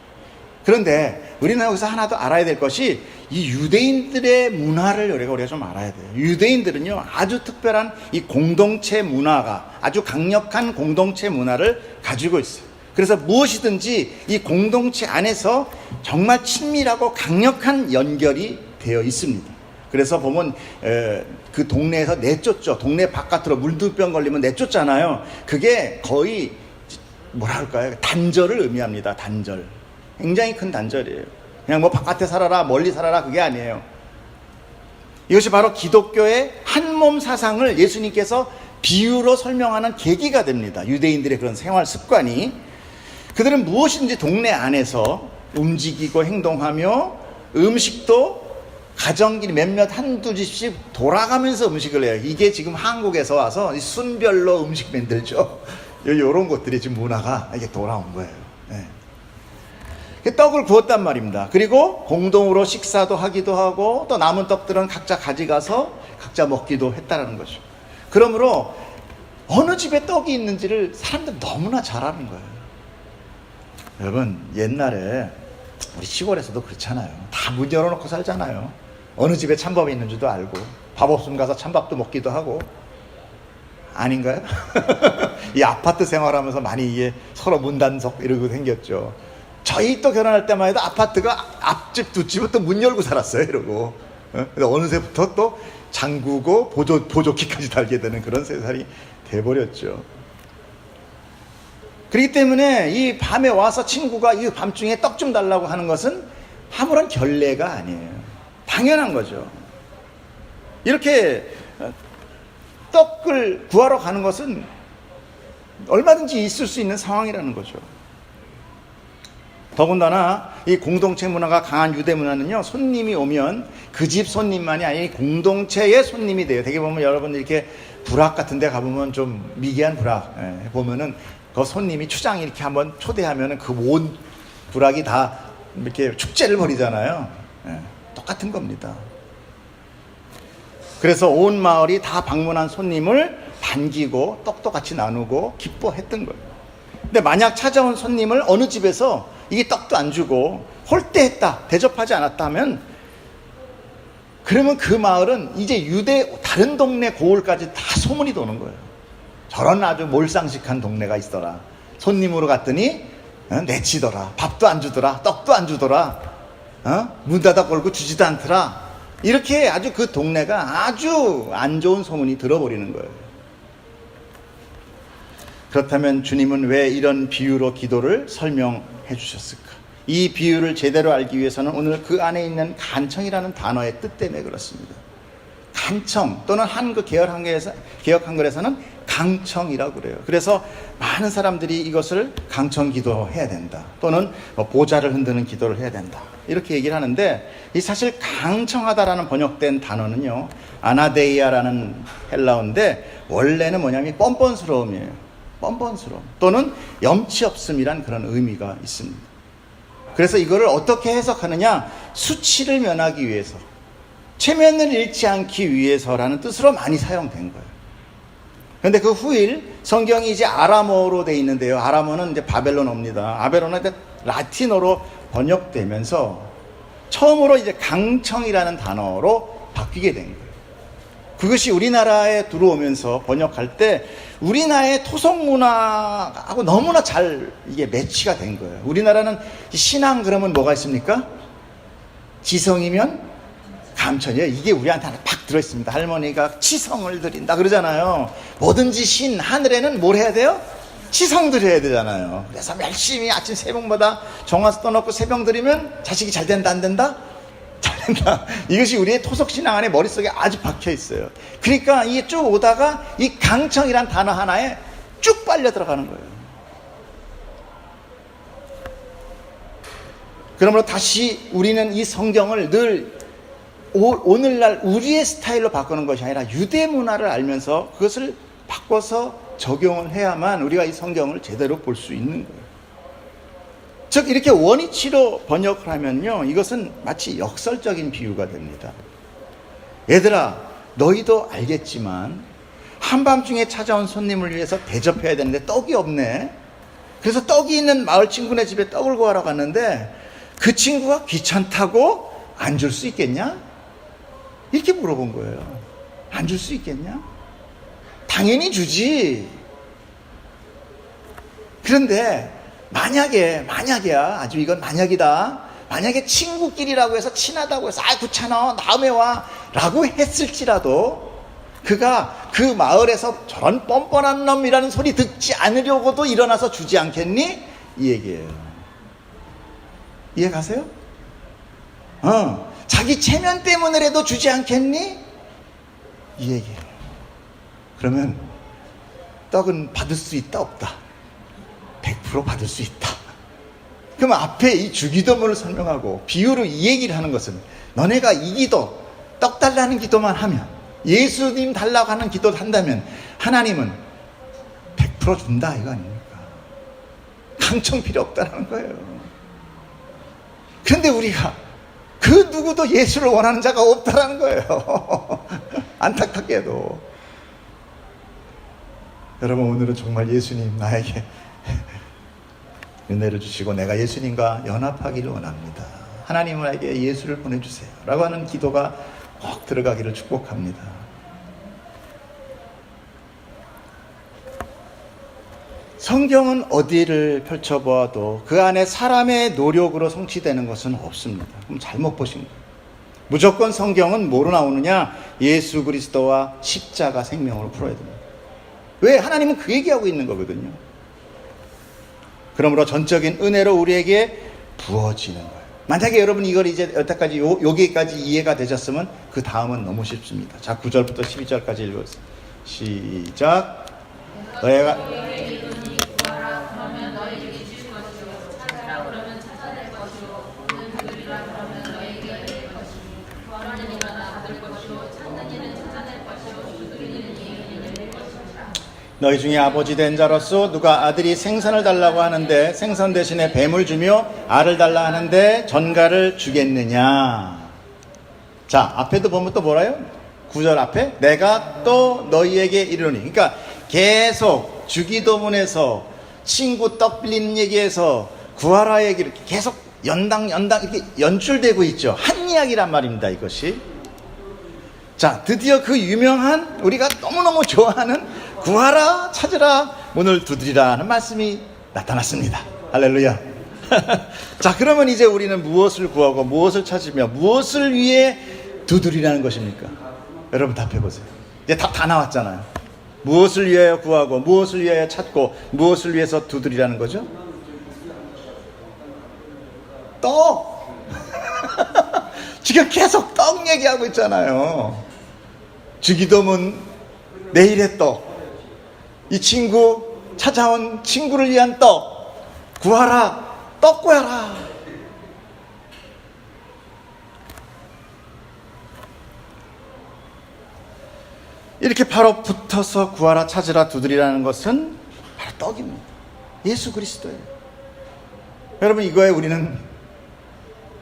그런데 우리는 여기서 하나 더 알아야 될 것이, 이 유대인들의 문화를 우리가 좀 알아야 돼요. 유대인들은요, 아주 특별한 이 공동체 문화가, 아주 강력한 공동체 문화를 가지고 있어요. 그래서 무엇이든지 이 공동체 안에서 정말 친밀하고 강력한 연결이 되어 있습니다. 그래서 보면 그 동네에서 내쫓죠. 동네 바깥으로 물두병 걸리면 내쫓잖아요. 그게 거의 뭐라 할까요? 단절을 의미합니다. 단절. 굉장히 큰 단절이에요. 그냥 뭐 바깥에 살아라, 멀리 살아라, 그게 아니에요. 이것이 바로 기독교의 한몸 사상을 예수님께서 비유로 설명하는 계기가 됩니다. 유대인들의 그런 생활 습관이. 그들은 무엇인지 동네 안에서 움직이고 행동하며 음식도 가정끼리 몇몇 한두 집씩 돌아가면서 음식을 해요. 이게 지금 한국에서 와서 순별로 음식 만들죠. 이런 것들이 지금 문화가 이게 돌아온 거예요. 네. 떡을 구웠단 말입니다. 그리고 공동으로 식사도 하기도 하고 또 남은 떡들은 각자 가져가서 각자 먹기도 했다는 거죠. 그러므로 어느 집에 떡이 있는지를 사람들 너무나 잘 아는 거예요. 여러분, 옛날에 우리 시골에서도 그렇잖아요. 다 문 열어놓고 살잖아요. 어느 집에 찬밥이 있는 줄도 알고 밥 없으면 가서 찬밥도 먹기도 하고. 아닌가요? 이 아파트 생활하면서 많이 이게 서로 문단속 이러고 생겼죠. 저희 또 결혼할 때만 해도 아파트가 앞집 뒷집은 또 문 열고 살았어요. 이러고. 근데 어느새부터 또 잠그고 보조키까지 달게 되는 그런 세상이 돼버렸죠. 그렇기 때문에 이 밤에 와서 친구가 이 밤중에 떡 좀 달라고 하는 것은 아무런 결례가 아니에요. 당연한 거죠. 이렇게 떡을 구하러 가는 것은 얼마든지 있을 수 있는 상황이라는 거죠. 더군다나 이 공동체 문화가 강한 유대 문화는요, 손님이 오면 그 집 손님만이 아니 공동체의 손님이 돼요. 되게 보면 여러분들 이렇게 부락 같은 데 가보면 좀 미개한 부락 보면은 그 손님이 추장 이렇게 한번 초대하면은 그 온 부락이 다 이렇게 축제를 벌이잖아요. 똑같은 겁니다. 그래서 온 마을이 다 방문한 손님을 반기고 떡도 같이 나누고 기뻐했던 거예요. 근데 만약 찾아온 손님을 어느 집에서 이게 떡도 안 주고 홀대했다, 대접하지 않았다 하면, 그러면 그 마을은 이제 유대 다른 동네 고을까지 다 소문이 도는 거예요. 저런 아주 몰상식한 동네가 있더라. 손님으로 갔더니 내치더라. 밥도 안 주더라. 떡도 안 주더라. 문 닫아 걸고 주지도 않더라. 이렇게 아주 그 동네가 아주 안 좋은 소문이 들어버리는 거예요. 그렇다면 주님은 왜 이런 비유로 기도를 설명해 주셨을까? 이 비유를 제대로 알기 위해서는 오늘 그 안에 있는 간청이라는 단어의 뜻 때문에 그렇습니다. 간청 또는 한글 개혁 한글에서는 강청이라고 그래요. 그래서 많은 사람들이 이것을 강청 기도해야 된다, 또는 보좌를 흔드는 기도를 해야 된다, 이렇게 얘기를 하는데, 이 사실 강청하다라는 번역된 단어는요, 아나데이아라는 헬라어인데 원래는 뭐냐면 뻔뻔스러움이에요. 뻔뻔스러움 또는 염치 없음이란 그런 의미가 있습니다. 그래서 이거를 어떻게 해석하느냐, 수치를 면하기 위해서, 체면을 잃지 않기 위해서라는 뜻으로 많이 사용된 거예요. 그런데 그 후일 성경이 이제 아람어로 돼 있는데요. 아람어는 이제 바벨론어입니다. 바벨론은 이제 라틴어로 번역되면서 처음으로 이제 강청이라는 단어로 바뀌게 된 거예요. 그것이 우리나라에 들어오면서 번역할 때 우리나라의 토속 문화하고 너무나 잘 이게 매치가 된 거예요. 우리나라는 신앙 그러면 뭐가 있습니까? 지성이면 감천이에요. 이게 우리한테 하나 팍 들어있습니다. 할머니가 치성을 드린다 그러잖아요. 뭐든지 신, 하늘에는 뭘 해야 돼요? 치성 드려야 되잖아요. 그래서 열심히 아침 새벽마다 정화수 떠놓고 새벽 드리면 자식이 잘 된다, 안 된다? 잘 된다. 이것이 우리의 토속신앙 안에 머릿속에 아주 박혀 있어요. 그러니까 이게 쭉 오다가 이 강청이란 단어 하나에 쭉 빨려 들어가는 거예요. 그러므로 다시 우리는 이 성경을 늘 오늘날 우리의 스타일로 바꾸는 것이 아니라 유대 문화를 알면서 그것을 바꿔서 적용을 해야만 우리가 이 성경을 제대로 볼 수 있는 거예요. 즉 이렇게 원위치로 번역을 하면요, 이것은 마치 역설적인 비유가 됩니다. 얘들아, 너희도 알겠지만 한밤중에 찾아온 손님을 위해서 대접해야 되는데 떡이 없네. 그래서 떡이 있는 마을 친구네 집에 떡을 구하러 갔는데 그 친구가 귀찮다고 안 줄 수 있겠냐? 이렇게 물어본 거예요. 안 줄 수 있겠냐? 당연히 주지. 그런데 만약이야, 아주 이건 만약이다. 만약에 친구끼리라고 해서 친하다고 해서 귀찮아, 다음에 와 라고 했을지라도 그가 그 마을에서 저런 뻔뻔한 놈이라는 소리 듣지 않으려고도 일어나서 주지 않겠니? 이 얘기예요. 이해 가세요? 자기 체면 때문에라도 주지 않겠니? 이 얘기예요. 그러면 떡은 받을 수 있다 없다? 100% 받을 수 있다. 그럼 앞에 이 주기도문을 설명하고 비유로 이 얘기를 하는 것은 너네가 이 기도, 떡 달라는 기도만 하면, 예수님 달라고 하는 기도를 한다면 하나님은 100% 준다 이거 아닙니까? 강청 필요 없다는 거예요. 그런데 우리가 그 누구도 예수를 원하는 자가 없다라는 거예요. 안타깝게도. 여러분, 오늘은 정말 예수님 나에게 은혜를 주시고 내가 예수님과 연합하기를 원합니다. 하나님에게 예수를 보내주세요 라고 하는 기도가 꼭 들어가기를 축복합니다. 성경은 어디를 펼쳐보아도 그 안에 사람의 노력으로 성취되는 것은 없습니다. 그럼 잘못 보신 거예요. 무조건 성경은 뭐로 나오느냐? 예수 그리스도와 십자가 생명으로 풀어야 됩니다. 왜? 하나님은 그 얘기하고 있는 거거든요. 그러므로 전적인 은혜로 우리에게 부어지는 거예요. 만약에 여러분 이걸 이제 여태까지 여기까지 이해가 되셨으면 그 다음은 너무 쉽습니다. 자, 9절부터 12절까지 읽어주세요. 시작. 너희가 너희 중에 아버지 된 자로서 누가 아들이 생선을 달라고 하는데 생선 대신에 뱀을 주며 알을 달라 하는데 전갈을 주겠느냐. 자, 앞에도 보면 또 뭐라요? 9절 앞에 내가 또 너희에게 이르노니. 그러니까 계속 주기도문에서 친구 떡 빌리는 얘기에서 구하라 얘기 이렇게 계속 연당 이렇게 연출되고 있죠. 한 이야기란 말입니다, 이것이. 자, 드디어 그 유명한 우리가 너무너무 좋아하는 구하라 찾으라 문을 두드리라는 말씀이 나타났습니다. 할렐루야. 자, 그러면 이제 우리는 무엇을 구하고 무엇을 찾으며 무엇을 위해 두드리라는 것입니까? 여러분 답해보세요. 이제 답 다 나왔잖아요. 무엇을 위하여 구하고 무엇을 위하여 찾고 무엇을 위해서 두드리라는 거죠? 떡. 지금 계속 떡 얘기하고 있잖아요. 주기도문 내일의 떡, 이 친구 찾아온 친구를 위한 떡, 구하라, 떡 구하라. 이렇게 바로 붙어서 구하라, 찾으라, 두드리라는 것은 바로 떡입니다. 예수 그리스도예요. 여러분, 이거에 우리는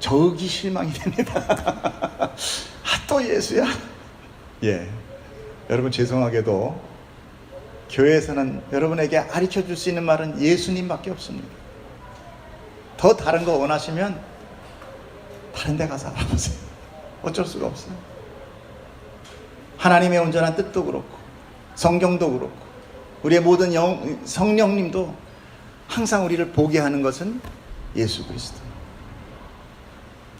저기 실망이 됩니다. 또 예수야? 예. 여러분, 죄송하게도 교회에서는 여러분에게 가르쳐 줄 수 있는 말은 예수님밖에 없습니다. 더 다른 거 원하시면 다른 데 가서 알아보세요. 어쩔 수가 없어요. 하나님의 온전한 뜻도 그렇고 성경도 그렇고 우리의 모든 성령님도 항상 우리를 보게 하는 것은 예수 그리스도.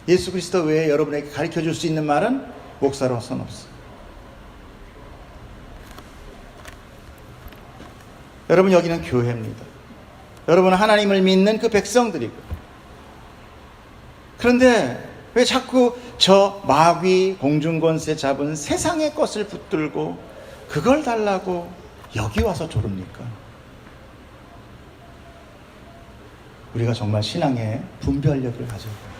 예수 그리스도 외에 여러분에게 가르쳐 줄 수 있는 말은 목사로서는 없어요. 여러분, 여기는 교회입니다. 여러분은 하나님을 믿는 그 백성들이고, 그런데 왜 자꾸 저 마귀 공중권세 잡은 세상의 것을 붙들고 그걸 달라고 여기 와서 조릅니까? 우리가 정말 신앙의 분별력을 가져야 해요.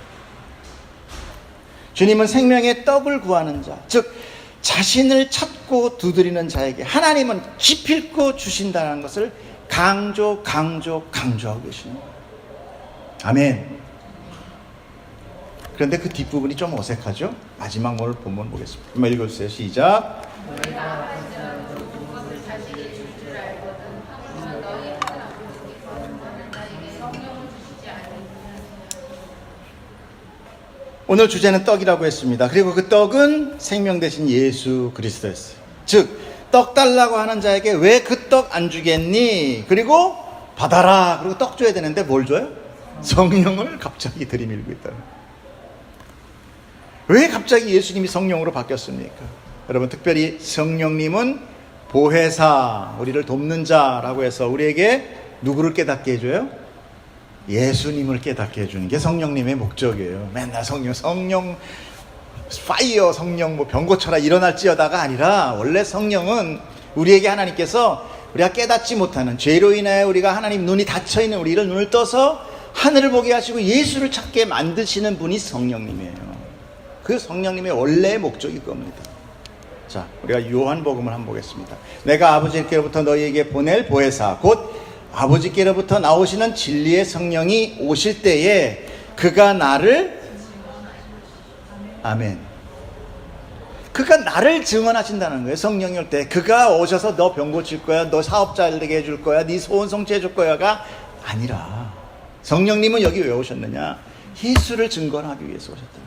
주님은 생명의 떡을 구하는 자, 즉 자신을 찾고 두드리는 자에게 하나님은 기필코 주신다는 것을 강조하고 계십니다. 아멘. 그런데 그 뒷부분이 좀 어색하죠? 마지막 뭘 본문 보겠습니다. 한번 읽어주세요. 시작. 오늘 주제는 떡이라고 했습니다. 그리고 그 떡은 생명 대신 예수 그리스도였어요. 즉, 떡 달라고 하는 자에게 왜 그 떡 안 주겠니? 그리고 받아라. 그리고 떡 줘야 되는데 뭘 줘요? 성령을 갑자기 들이밀고 있다. 왜 갑자기 예수님이 성령으로 바뀌었습니까? 여러분, 특별히 성령님은 보혜사, 우리를 돕는 자라고 해서 우리에게 누구를 깨닫게 해줘요? 예수님을 깨닫게 해주는 게 성령님의 목적이에요. 맨날 성령 파이어, 성령 병 고쳐라 일어날지어다가 아니라, 원래 성령은 우리에게 하나님께서 우리가 깨닫지 못하는 죄로 인하여 우리가 하나님 눈이 닫혀있는 우리를 눈을 떠서 하늘을 보게 하시고 예수를 찾게 만드시는 분이 성령님이에요. 그 성령님의 원래의 목적일 겁니다. 자, 우리가 요한복음을 한번 보겠습니다. 내가 아버지께로부터 너희에게 보낼 보혜사, 곧 아버지께로부터 나오시는 진리의 성령이 오실 때에 그가 나를, 아멘, 그가 나를 증언하신다는 거예요. 성령이 올 때 그가 오셔서 너 병 고칠 거야, 너 사업 잘 되게 해줄 거야, 네 소원 성취해 줄 거야가 아니라, 성령님은 여기 왜 오셨느냐? 예수를 증언하기 위해서 오셨다.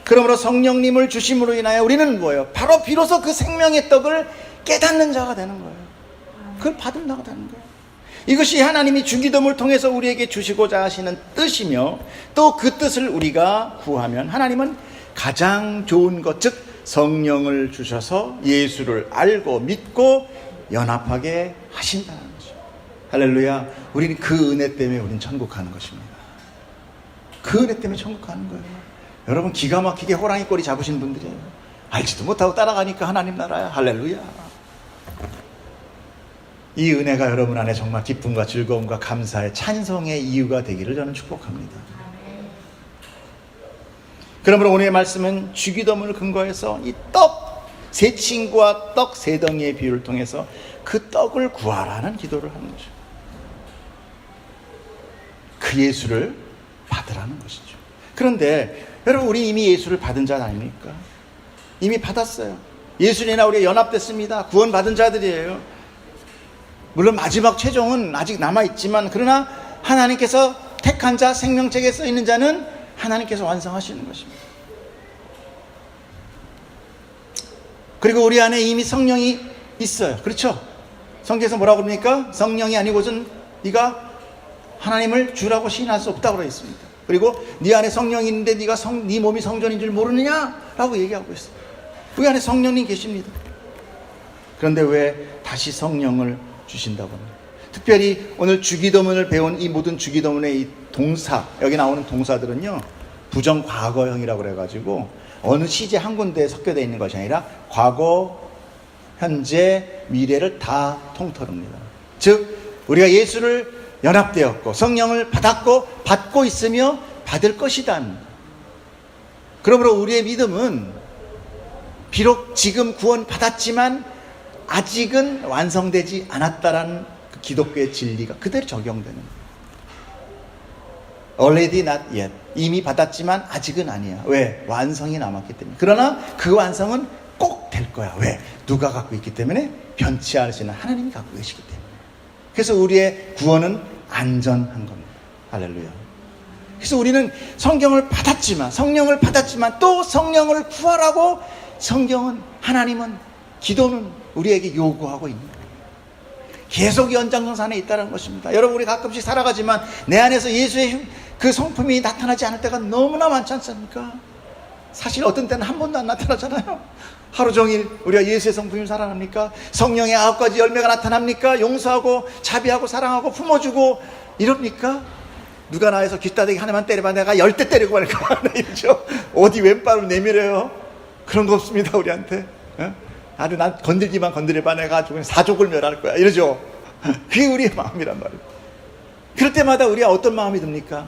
그러므로 성령님을 주심으로 인하여 우리는 뭐예요? 바로 비로소 그 생명의 떡을 깨닫는 자가 되는 거예요. 그걸 받은 자가 되는 거예요. 이것이 하나님이 주기도문을 통해서 우리에게 주시고자 하시는 뜻이며, 또 그 뜻을 우리가 구하면 하나님은 가장 좋은 것, 즉 성령을 주셔서 예수를 알고 믿고 연합하게 하신다는 거죠. 할렐루야. 우리는 그 은혜 때문에 우리는 천국 가는 것입니다. 그 은혜 때문에 천국 가는 거예요. 여러분, 기가 막히게 호랑이 꼬리 잡으신 분들이에요. 알지도 못하고 따라가니까 하나님 나라야. 할렐루야. 이 은혜가 여러분 안에 정말 기쁨과 즐거움과 감사의 찬송의 이유가 되기를 저는 축복합니다. 그러므로 오늘의 말씀은 주기도문을 근거해서 이 떡 세 친구와 떡 세 덩이의 비유를 통해서 그 떡을 구하라는 기도를 하는 거죠. 그 예수를 받으라는 것이죠. 그런데 여러분, 우리 이미 예수를 받은 자 아닙니까? 이미 받았어요. 예수님이나 우리가 연합됐습니다. 구원받은 자들이에요. 물론 마지막 최종은 아직 남아있지만, 그러나 하나님께서 택한 자, 생명책에 써있는 자는 하나님께서 완성하시는 것입니다. 그리고 우리 안에 이미 성령이 있어요. 그렇죠? 성경에서 뭐라고 그럽니까? 성령이 아니고선 네가 하나님을 주라고 시인할 수 없다고 되어 있습니다. 그리고 네 안에 성령이 있는데 네 몸이 성전인 줄 모르느냐라고 얘기하고 있어요. 우리 안에 성령님 계십니다. 그런데 왜 다시 성령을 주신다고 합니다? 특별히 오늘 주기도문을 배운 이 모든 주기도문의 이 동사, 여기 나오는 동사들은요, 부정과거형이라고 그래가지고 어느 시제 한 군데에 섞여져 있는 것이 아니라 과거, 현재, 미래를 다 통틀습니다. 즉 우리가 예수를 연합되었고 성령을 받았고 받고 있으며 받을 것이다. 그러므로 우리의 믿음은 비록 지금 구원 받았지만 아직은 완성되지 않았다라는 그 기독교의 진리가 그대로 적용되는 거예요. Already not yet. 이미 받았지만 아직은 아니야. 왜? 완성이 남았기 때문에. 그러나 그 완성은 꼭 될 거야. 왜? 누가 갖고 있기 때문에? 변치 않을 수 있는 하나님이 갖고 계시기 때문에. 그래서 우리의 구원은 안전한 겁니다. 할렐루야. 그래서 우리는 성경을 받았지만, 성령을 받았지만 또 성령을 구하라고 성경은, 하나님은, 기도는 우리에게 요구하고 있는 거예요. 계속 연장선상 안에 있다는 것입니다. 여러분, 우리 가끔씩 살아가지만 내 안에서 예수의 그 성품이 나타나지 않을 때가 너무나 많지 않습니까? 사실 어떤 때는 한 번도 안 나타나잖아요. 하루 종일 우리가 예수의 성품이 살아납니까? 성령의 9가지 열매가 나타납니까? 용서하고 자비하고 사랑하고 품어주고 이럽니까? 누가 나에서 귀따대기 하나만 때려봐 내가 10대 때리고 말까? 이러죠. 어디 왼발을 내밀어요? 그런 거 없습니다, 우리한테. 아주 난 건들기만 건드려봐 내가 아주 그냥 사족을 멸할 거야, 이러죠. 그게 우리의 마음이란 말이에요. 그럴 때마다 우리가 어떤 마음이 듭니까?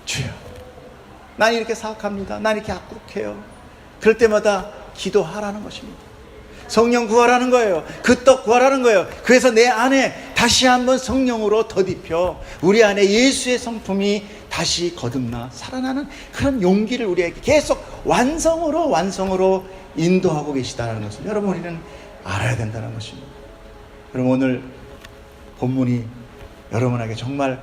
주여, 난 이렇게 사악합니다. 난 이렇게 악독해요. 그럴 때마다 기도하라는 것입니다. 성령 구하라는 거예요. 그 떡 구하라는 거예요. 그래서 내 안에 다시 한번 성령으로 덧입혀 우리 안에 예수의 성품이 다시 거듭나 살아나는 그런 용기를 우리에게 계속 완성으로 인도하고 계시다는 것을 여러분, 우리는 알아야 된다는 것입니다. 그럼 오늘 본문이 여러분에게 정말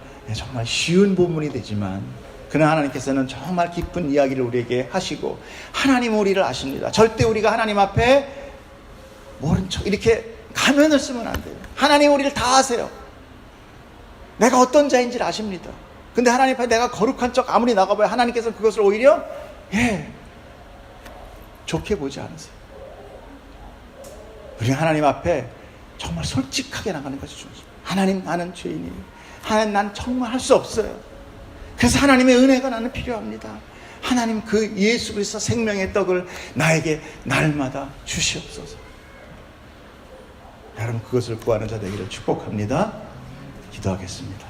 쉬운 본문이 되지만, 그러나 하나님께서는 정말 깊은 이야기를 우리에게 하시고, 하나님은 우리를 아십니다. 절대 우리가 하나님 앞에 모른 척 이렇게 가면을 쓰면 안 돼요. 하나님 우리를 다 아세요. 내가 어떤 자인지를 아십니다. 근데 하나님 앞에 내가 거룩한 척 아무리 나가봐야 하나님께서 그것을 오히려 좋게 보지 않으세요. 우리 하나님 앞에 정말 솔직하게 나가는 것이 중요해요. 하나님, 나는 죄인이에요. 하나님, 난 정말 할 수 없어요. 그래서 하나님의 은혜가 나는 필요합니다. 하나님, 그 예수 그리스도 생명의 떡을 나에게 날마다 주시옵소서. 여러분, 그것을 구하는 자 되기를 축복합니다. 기도하겠습니다.